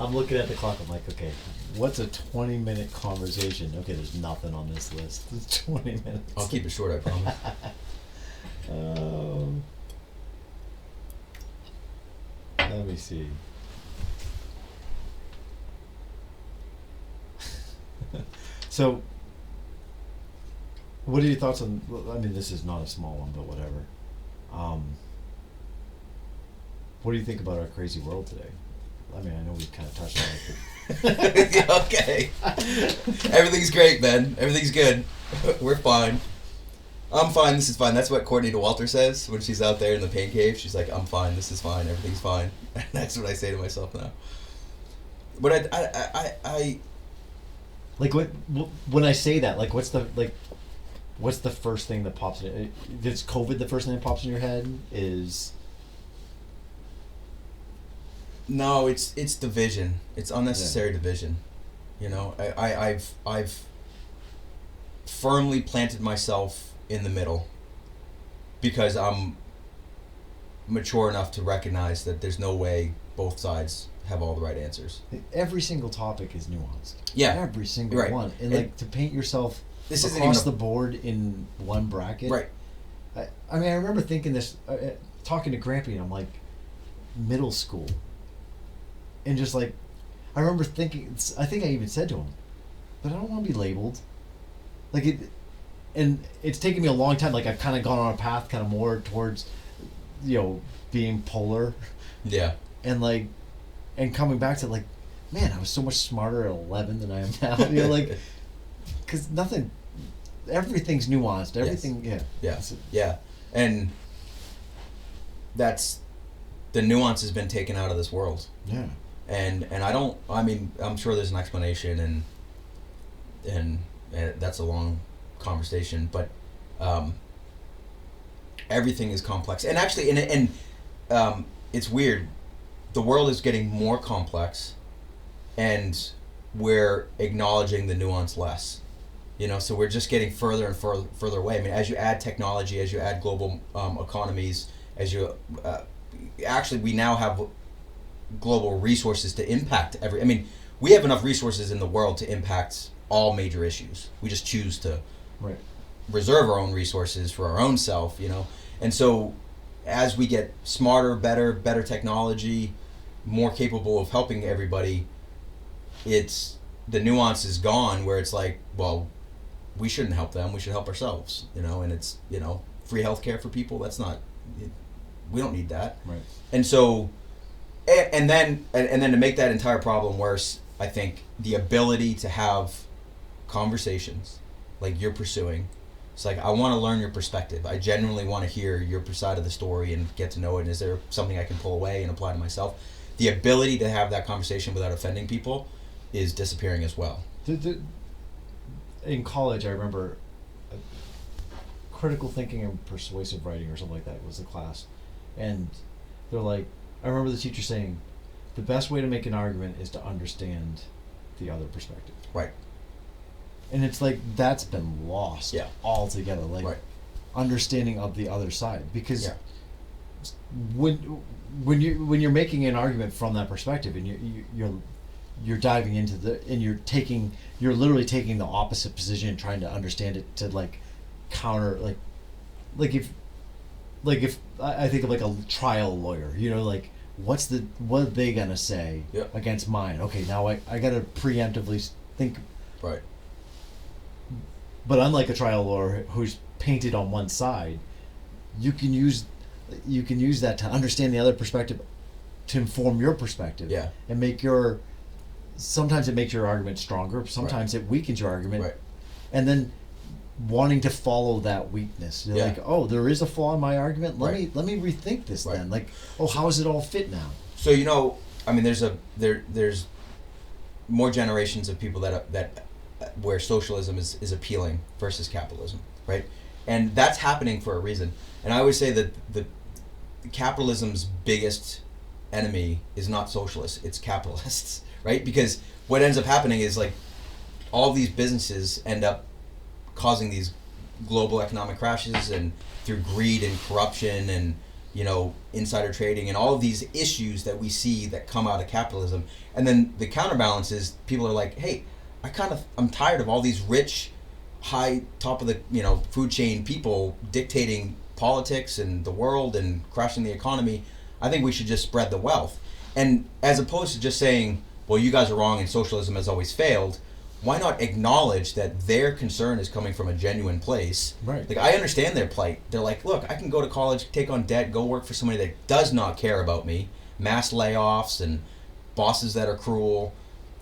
I'm looking at the clock. I'm like, okay, what's a 20-minute conversation? Okay, there's nothing on this list. It's 20 minutes. I'll keep it short, I promise. Let me see. So, what are your thoughts on? I mean, this is not a small one, but whatever. What do you think about our crazy world today? I mean, I know we kind of touched on it. Yeah, okay. Everything's great, man. Everything's good. We're fine. I'm fine. This is fine. That's what Courtney DeWalter says when she's out there in the pain cave. She's like, I'm fine. This is fine. Everything's fine. And that's what I say to myself now. But I like when I say that, like, what's the first thing that pops in? Is COVID the first thing that pops in your head? Is No, it's division. It's unnecessary division. You know, I've firmly planted myself in the middle because I'm mature enough to recognize that there's no way both sides have all the right answers. Every single topic is nuanced. Yeah. Every single Right. one. And like to paint yourself This isn't across even the board in one bracket. Right. I mean, I remember thinking this, talking to Grampy, and I'm like, middle school. And just like, I remember thinking, I think I even said to him, but I don't want to be labeled. Like it, and it's taken me a long time. Like I've kind of gone on a path kind of more towards, being polar. Yeah. And like, and coming back to like, man, I was so much smarter at 11 than I am now. Like, because everything's nuanced. Everything, Yeah. And that's, the nuance has been taken out of this world. Yeah. And I'm sure there's an explanation and that's a long conversation, but everything is complex. And actually, it's weird. The world is getting more complex, and we're acknowledging the nuance less. So we're just getting further and further away. I mean, as you add technology, as you add global economies, we now have global resources to impact we have enough resources in the world to impact all major issues. We just choose to reserve our own resources for our own self, And so as we get smarter, better technology, more capable of helping everybody, the nuance is gone where it's like, well, we shouldn't help them, we should help ourselves, and it's, free healthcare for people, we don't need that. Right. And so and then to make that entire problem worse, I think the ability to have conversations like you're pursuing, it's like, I want to learn your perspective. I genuinely want to hear your side of the story and get to know it. And is there something I can pull away and apply to myself? The ability to have that conversation without offending people is disappearing as well. In college, I remember critical thinking and persuasive writing or something like that was the class. And they're like, I remember the teacher saying, the best way to make an argument is to understand the other perspective. Right. And it's like, that's been lost altogether. Like, understanding of the other side. Because when you're making an argument from that perspective, and you're diving into and you're literally taking the opposite position and trying to understand it to like counter, like if I think of like a trial lawyer, like what are they gonna say against mine? Okay, now I gotta preemptively think. Right. But unlike a trial lawyer who's painted on one side, you can use that to understand the other perspective, to inform your perspective. Yeah. And sometimes it makes your argument stronger. Sometimes it weakens your argument. Right. And then wanting to follow that weakness. You're like, oh, there is a flaw in my argument. Let me rethink this then. Like, oh, how does it all fit now? So there's more generations of people that where socialism is appealing versus capitalism, right? And that's happening for a reason. And I always say that the capitalism's biggest enemy is not socialists, it's capitalists, right? Because what ends up happening is like all these businesses end up causing these global economic crashes, and through greed and corruption and insider trading and all of these issues that we see that come out of capitalism. And then the counterbalance is people are like, hey, I'm tired of all these rich, high top of the food chain people dictating politics and the world and crashing the economy. I think we should just spread the wealth. And as opposed to just saying, well, you guys are wrong and socialism has always failed, why not acknowledge that their concern is coming from a genuine place? Right. Like, I understand their plight. They're like, look, I can go to college, take on debt, go work for somebody that does not care about me, mass layoffs and bosses that are cruel,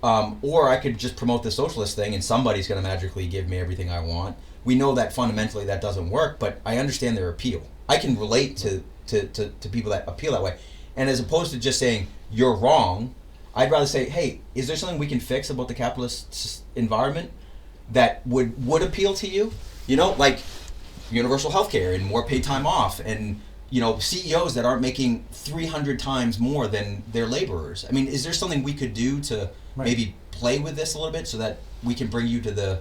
or I could just promote the socialist thing and somebody's going to magically give me everything I want. We know that fundamentally that doesn't work, but I understand their appeal. I can relate to people that appeal that way. And as opposed to just saying, you're wrong, I'd rather say, hey, is there something we can fix about the capitalist environment that would appeal to you? Like universal healthcare and more paid time off and, CEOs that aren't making 300 times more than their laborers. I mean, is there something we could do to maybe play with this a little bit so that we can bring you to the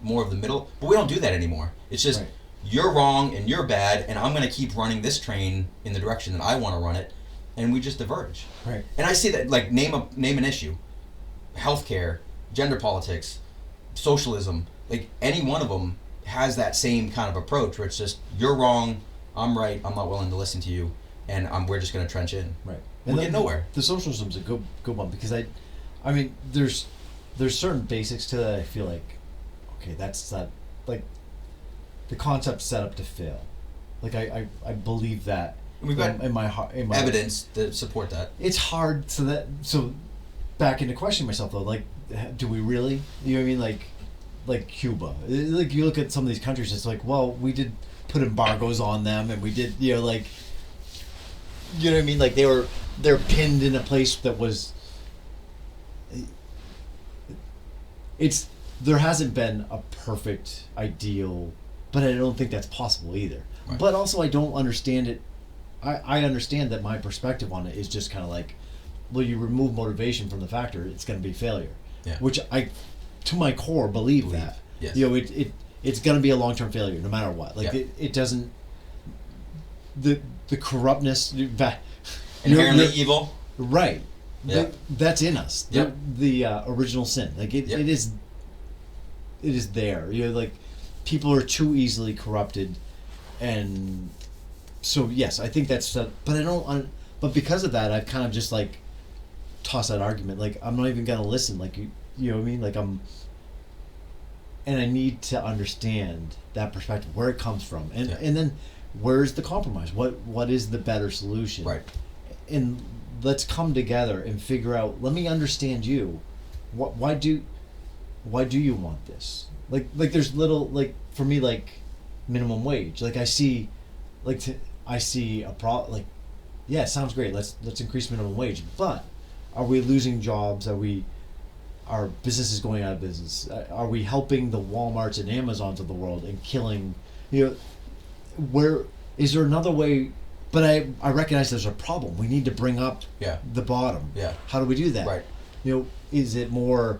more of the middle? But we don't do that anymore. It's just, you're wrong and you're bad and I'm going to keep running this train in the direction that I want to run it. And we just diverge. Right. And I see that, like, name an issue. Healthcare, gender politics, socialism, like, any one of them has that same kind of approach where it's just, you're wrong, I'm right, I'm not willing to listen to you, and we're just going to trench in. Right. We'll get nowhere. The socialism's a good one because I mean, there's certain basics to that I feel like, okay, that's not, like, the concept's set up to fail. Like, I believe that. We've got in my heart, evidence to support that. It's hard so back into questioning myself though, like, do we really? You know what I mean? Like Cuba. Like, you look at some of these countries, it's like, well, we did put embargoes on them, and we did, like, you know what I mean? Like, they're pinned in a place that was. There hasn't been a perfect ideal, but I don't think that's possible either. Right. But also, I don't understand it. I understand that my perspective on it is just kind of like, well, you remove motivation from the factor, it's going to be failure. Yeah. Which I, to my core, believe that. Yes. It's going to be a long-term failure no matter what. Like, it doesn't. The corruptness. Inherently evil. Right. Yeah. That's in us. Yep. The original sin. Like, it is. It is there. Like, people are too easily corrupted, and. So yes, I think that's, but I don't. But because of that, I've kind of just like tossed that argument. Like, I'm not even gonna listen. Like, you know what I mean? Like, and I need to understand that perspective, where it comes from, and then where's the compromise? What is the better solution? Right. And let's come together and figure out. Let me understand you. Why do you want this? Like there's little, like, for me, like, minimum wage. Like, I see. I see a problem. Like, yeah, it sounds great. Let's increase minimum wage. But are we losing jobs? Are businesses going out of business? Are we helping the Walmarts and Amazons of the world and killing? Where is there another way? But I recognize there's a problem. We need to bring up the bottom. Yeah. How do we do that? Right. Is it more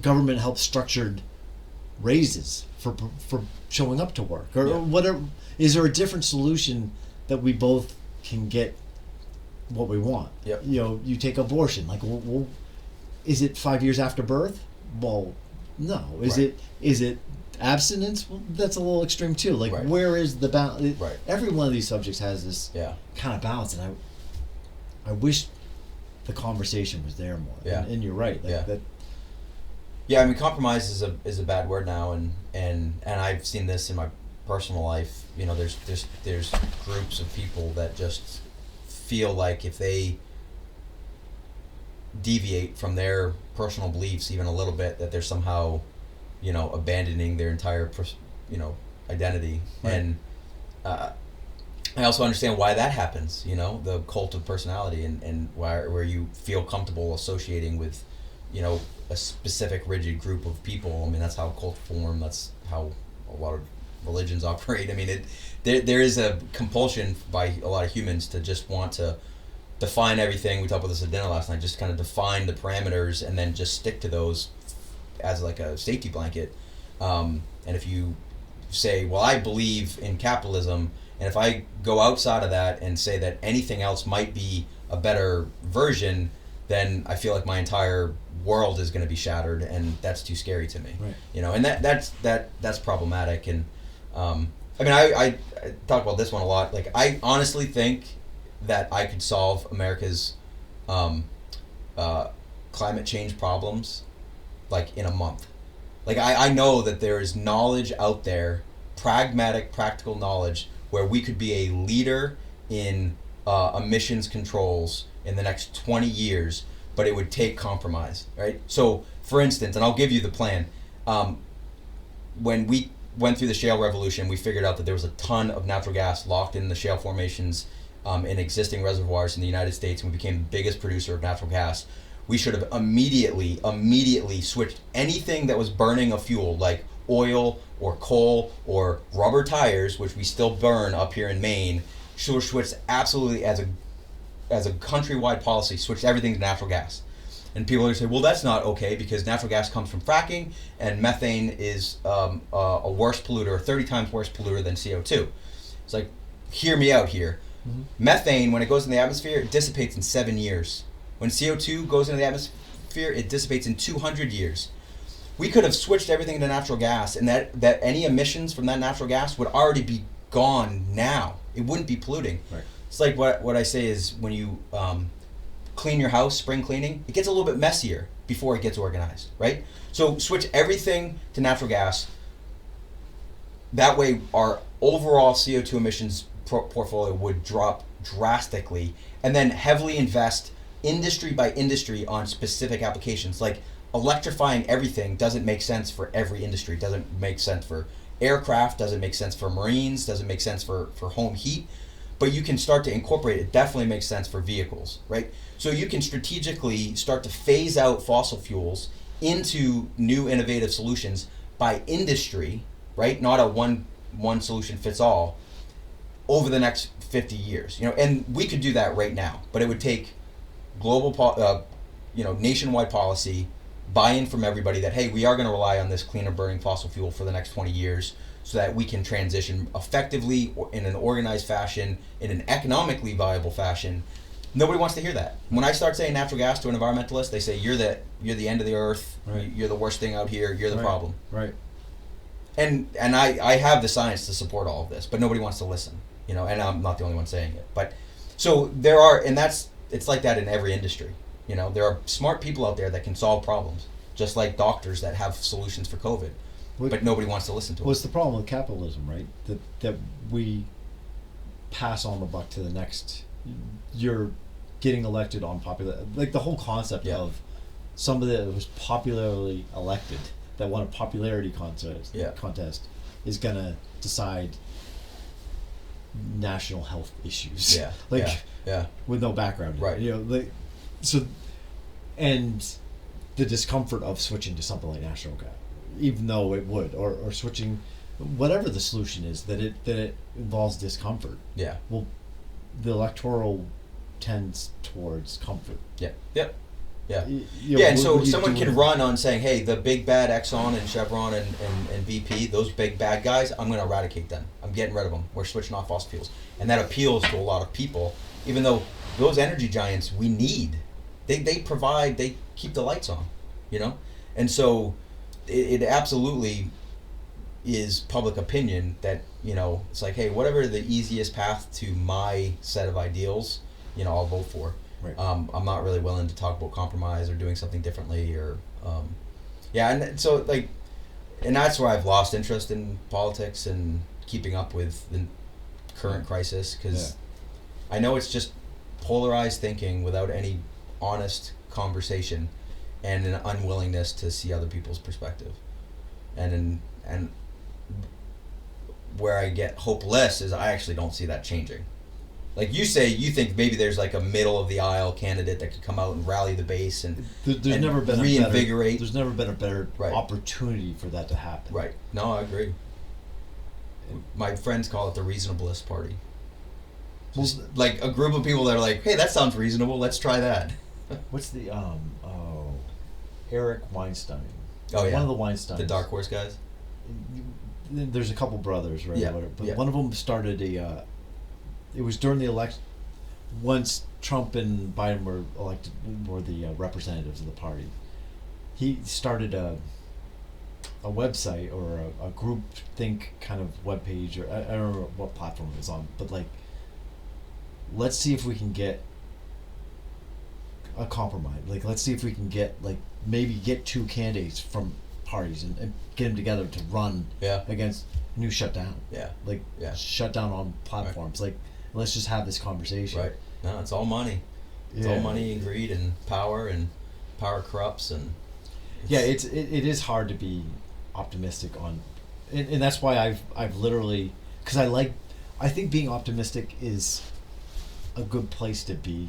government help structured raises for showing up to work or whatever? Is there a different solution that we both can get what we want? Yep. You take abortion. Like, well, is it 5 years after birth? Well, no. Is it abstinence? Well, that's a little extreme too. Like, where is the balance? Right. Every one of these subjects has this kind of balance, and I wish the conversation was there more. Yeah. And you're right. Like, that. Yeah, I mean, compromise is a bad word now, and I've seen this in my personal life. There's groups of people that just feel like if they deviate from their personal beliefs even a little bit, that they're somehow, abandoning their entire, identity. Right. And I also understand why that happens. The cult of personality, and where you feel comfortable associating with, a specific rigid group of people. I mean, that's how cults form. That's how a lot of religions operate. I mean, there is a compulsion by a lot of humans to just want to define everything. We talked about this at dinner last night. Just kind of define the parameters and then just stick to those as like a safety blanket. And if you say, well, I believe in capitalism And if I go outside of that and say that anything else might be a better version, then I feel like my entire world is going to be shattered, and that's too scary to me. Right. You know, and that's problematic. And I mean, I talk about this one a lot. Like, I honestly think that I could solve America's climate change problems like in a month. Like, I know that there is knowledge out there, pragmatic, practical knowledge, where we could be a leader in emissions controls in the next 20 years, but it would take compromise, right? So, for instance, and I'll give you the plan. When we went through the shale revolution, we figured out that there was a ton of natural gas locked in the shale formations in existing reservoirs in the United States, and we became the biggest producer of natural gas. We should have immediately switched anything that was burning a fuel, like oil or coal or rubber tires, which we still burn up here in Maine. Should have switched absolutely as a countrywide policy, switched everything to natural gas. And people are going to say, well, that's not okay because natural gas comes from fracking and methane is a worse polluter, 30 times worse polluter than CO2. It's like, hear me out here. Mm-hmm. Methane, when it goes in the atmosphere, it dissipates in 7 years. When CO2 goes into the atmosphere, it dissipates in 200 years. We could have switched everything to natural gas, and that any emissions from that natural gas would already be gone now. It wouldn't be polluting. Right. It's like what I say is when you clean your house, spring cleaning, it gets a little bit messier before it gets organized, right? So switch everything to natural gas. That way our overall CO2 emissions portfolio would drop drastically, and then heavily invest industry by industry on specific applications. Like, electrifying everything doesn't make sense for every industry. Doesn't make sense for aircraft, doesn't make sense for marines, doesn't make sense for home heat, but you can start to incorporate it. Definitely makes sense for vehicles, right? So you can strategically start to phase out fossil fuels into new innovative solutions by industry, right? Not a one solution fits all over the next 50 years, you know, and we could do that right now, but it would take global, nationwide policy, buy-in from everybody that, hey, we are going to rely on this cleaner burning fossil fuel for the next 20 years so that we can transition effectively in an organized fashion, in an economically viable fashion. Nobody wants to hear that. When I start saying natural gas to an environmentalist, they say, you're the end of the earth, right. You're the worst thing out here, you're the problem. Right. And I have the science to support all of this, but nobody wants to listen, you know, and I'm not the only one saying it. But so there are, and it's like that in every industry. You know, there are smart people out there that can solve problems, just like doctors that have solutions for COVID, but nobody wants to listen to them. What's the problem with capitalism, right? That we pass on the buck to the next. You're getting elected on popular, like the whole concept of somebody that was popularly elected, that won a popularity contest, is gonna decide national health issues. With no background, right? You know, so, and the discomfort of switching to something like natural gas, even though it would, or switching, whatever the solution is, that it involves discomfort. Yeah. Well, the electoral tends towards comfort. Yeah. Yep. Yeah. And so someone can run on saying, hey, the big bad Exxon and Chevron and BP, those big bad guys, I'm going to eradicate them. I'm getting rid of them. We're switching off fossil fuels. And that appeals to a lot of people, even though those energy giants we need. They provide, they keep the lights on, you know? And so it absolutely is public opinion that, you know, it's like, hey, whatever the easiest path to my set of ideals, you know, I'll vote for. Right. I'm not really willing to talk about compromise or doing something differently or, and so like, and that's where I've lost interest in politics and keeping up with the current crisis, because I know it's just polarized thinking without any honest conversation and an unwillingness to see other people's perspective. And where I get hopeless is I actually don't see that changing. Like you say, you think maybe there's like a middle of the aisle candidate that could come out and rally the base and reinvigorate. There's never been a better opportunity for that to happen. Right. No, I agree. My friends call it the reasonableist party. Just like a group of people that are like, hey, that sounds reasonable, let's try that. What's the Eric Weinstein? Oh yeah. One of the Weinsteins. The Dark Horse guys? there's a couple brothers, right? Yeah. But Yeah. one of them started a. It was during the election, once Trump and Biden were elected, were the representatives of the party. He started a website or a group think kind of webpage, or I don't know what platform it was on, but like, let's see if we can get a compromise. Like, let's see if we can get, like, maybe get two candidates from parties and get them together to run against new shutdown. Yeah. Like, shut down on platforms. Right. Like, let's just have this conversation. Right. No, it's all money. It's all money and greed and power corrupts and. It is hard to be optimistic on, and that's why I've literally, because I think being optimistic is a good place to be.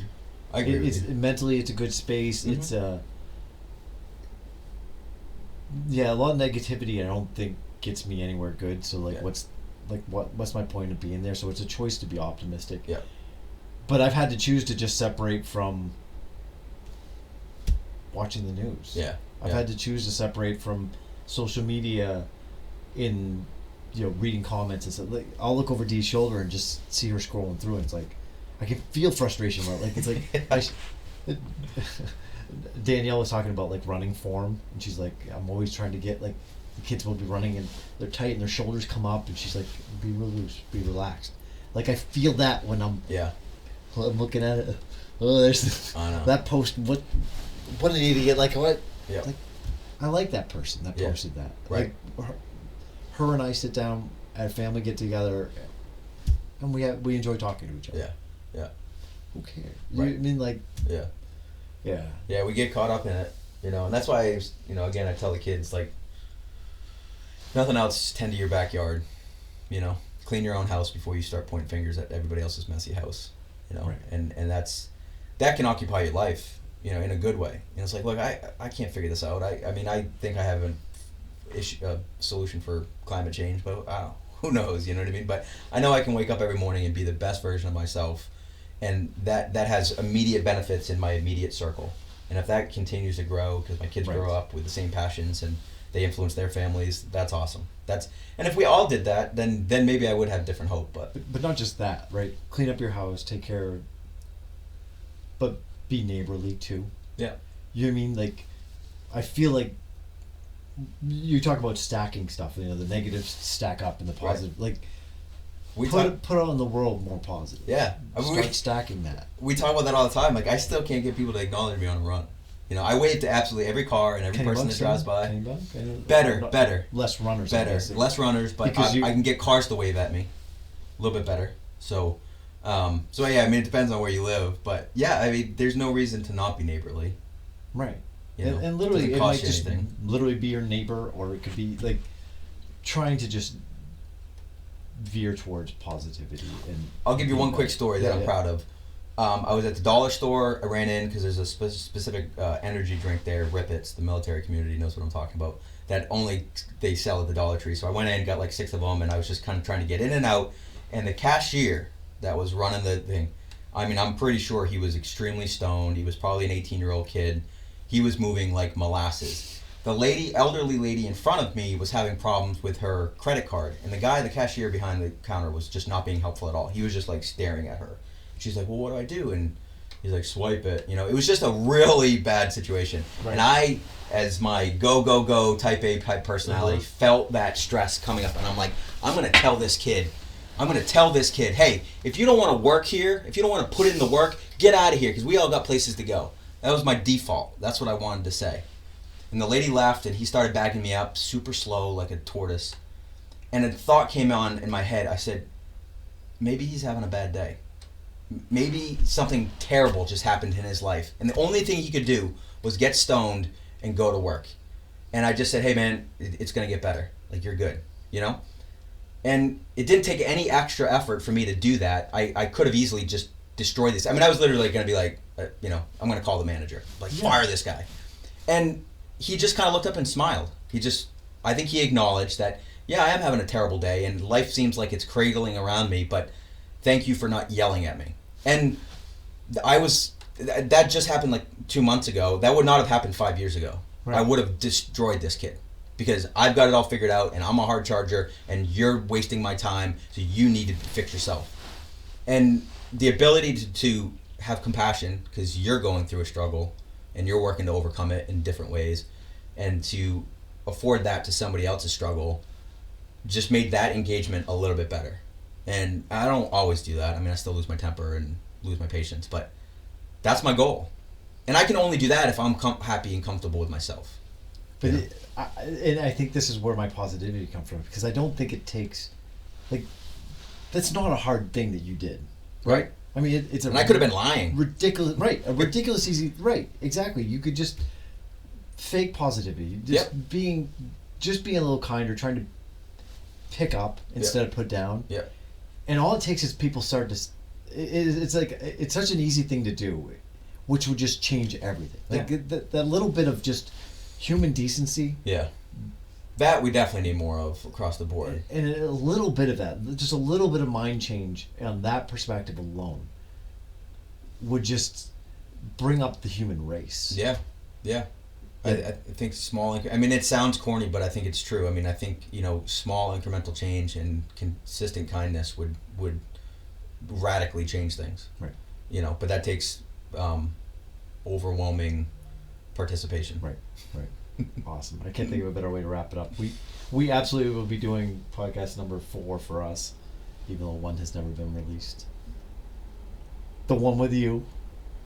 I agree. It's mentally, it's a good space. Mm-hmm. It's a lot of negativity I don't think gets me anywhere good. So like, what's my point of being there? So it's a choice to be optimistic. Yeah. But I've had to choose to just separate from watching the news. Yeah. I've had to choose to separate from social media in, reading comments and stuff. Like, I'll look over Dee's shoulder and just see her scrolling through it. It's like, I can feel frustration. Like, it's like, Danielle was talking about, like, running form. And she's like, I'm always trying to get, like, the kids will be running and they're tight and their shoulders come up. And she's like, be loose, be relaxed. Like, I feel that when I'm looking at it. Oh, there's that post. What an idiot. Like, what? Yeah. Like, I like that person that posted that. Right. Like, her and I sit down at a family get together, and we enjoy talking to each other. Yeah. Yeah. Who cares? Right. I mean, like. Yeah. Yeah. Yeah, we get caught up in it, and that's why again I tell the kids, like, nothing else, tend to your backyard, clean your own house before you start pointing fingers at everybody else's messy house, Right. and that can occupy your life. In a good way. It's like, look, I can't figure this out. I mean, I think I have a solution for climate change, but who knows, you know what I mean? But I know I can wake up every morning and be the best version of myself, and that has immediate benefits in my immediate circle. And if that continues to grow, because my kids grow up with the same passions and they influence their families, that's awesome. And if we all did that, then maybe I would have different hope. But not just that, right? Clean up your house, take care, but be neighborly too. Yeah. You know what I mean? Like, I feel like you talk about stacking stuff. The negatives stack up and the positive. Right. Like, put out in the world more positive. Yeah. Start stacking that. We talk about that all the time. Like, I still can't get people to acknowledge me on a run. I wave to absolutely every car and every person that drives by. Better. Less runners. Better. Less runners, but I can get cars to wave at me. A little bit better. So yeah, I mean, it depends on where you live, but yeah, I mean, there's no reason to not be neighborly. Right. And literally, it might just literally be your neighbor, or it could be like trying to just veer towards positivity. And I'll give you one quick story that I'm proud of. I was at the dollar store. I ran in because there's a specific energy drink there, Rip It's. The military community knows what I'm talking about. That only they sell at the Dollar Tree. So I went in, got like 6 of them, and I was just kind of trying to get in and out. And the cashier that was running the thing, I mean, I'm pretty sure he was extremely stoned. He was probably an 18-year-old kid. He was moving like molasses. The elderly lady in front of me was having problems with her credit card. And the cashier behind the counter was just not being helpful at all. He was just like staring at her. She's like, well, what do I do? And he's like, swipe it. It was just a really bad situation. Right. And I, as my go type A type personality, felt that stress coming up. And I'm like, I'm going to tell this kid, hey, if you don't want to work here, if you don't want to put in the work, get out of here, because we all got places to go. That was my default. That's what I wanted to say. And the lady laughed, and he started backing me up super slow like a tortoise. And a thought came on in my head. I said, maybe he's having a bad day. Maybe something terrible just happened in his life. And the only thing he could do was get stoned and go to work. And I just said, hey, man, it's going to get better. Like, you're good, And it didn't take any extra effort for me to do that. I could have easily just destroyed this. I mean, I was literally going to be like, I'm going to call the manager. Like, fire this guy. And he just kind of looked up and smiled. I think he acknowledged that, yeah, I am having a terrible day, and life seems like it's cradling around me, but thank you for not yelling at me. And that just happened like 2 months ago. That would not have happened 5 years ago. Right. I would have destroyed this kid. because I've got it all figured out and I'm a hard charger and you're wasting my time, so you need to fix yourself. And the ability to have compassion because you're going through a struggle and you're working to overcome it in different ways, and to afford that to somebody else's struggle just made that engagement a little bit better. And I don't always do that. I mean, I still lose my temper and lose my patience, but that's my goal. And I can only do that if I'm happy and comfortable with myself. But and I think this is where my positivity comes from, because I don't think it takes, like, that's not a hard thing that you did, right? I mean, it's a. And I could have been lying. Ridiculous, right? A ridiculous easy, right? Exactly. You could just fake positivity, just being a little kinder, trying to pick up instead of put down. Yeah. And all it takes is people start to. It's like it's such an easy thing to do, which would just change everything. Like that little bit of just human decency. Yeah. That we definitely need more of across the board. And a little bit of that, just a little bit of mind change on that perspective alone would just bring up the human race. Yeah. Yeah. I think small, I mean, it sounds corny, but I think it's true. I mean, I think, small incremental change and consistent kindness would radically change things. Right. But that takes overwhelming participation. Right. Awesome. I can't think of a better way to wrap it up. We absolutely will be doing podcast number 4 for us, even though one has never been released. The one with you.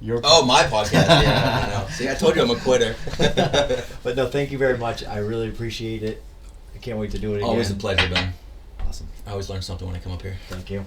My podcast. Yeah, I know. See, I told you I'm a quitter. But no, thank you very much. I really appreciate it. I can't wait to do it again. Always a pleasure, Ben. Awesome. I always learn something when I come up here. Thank you.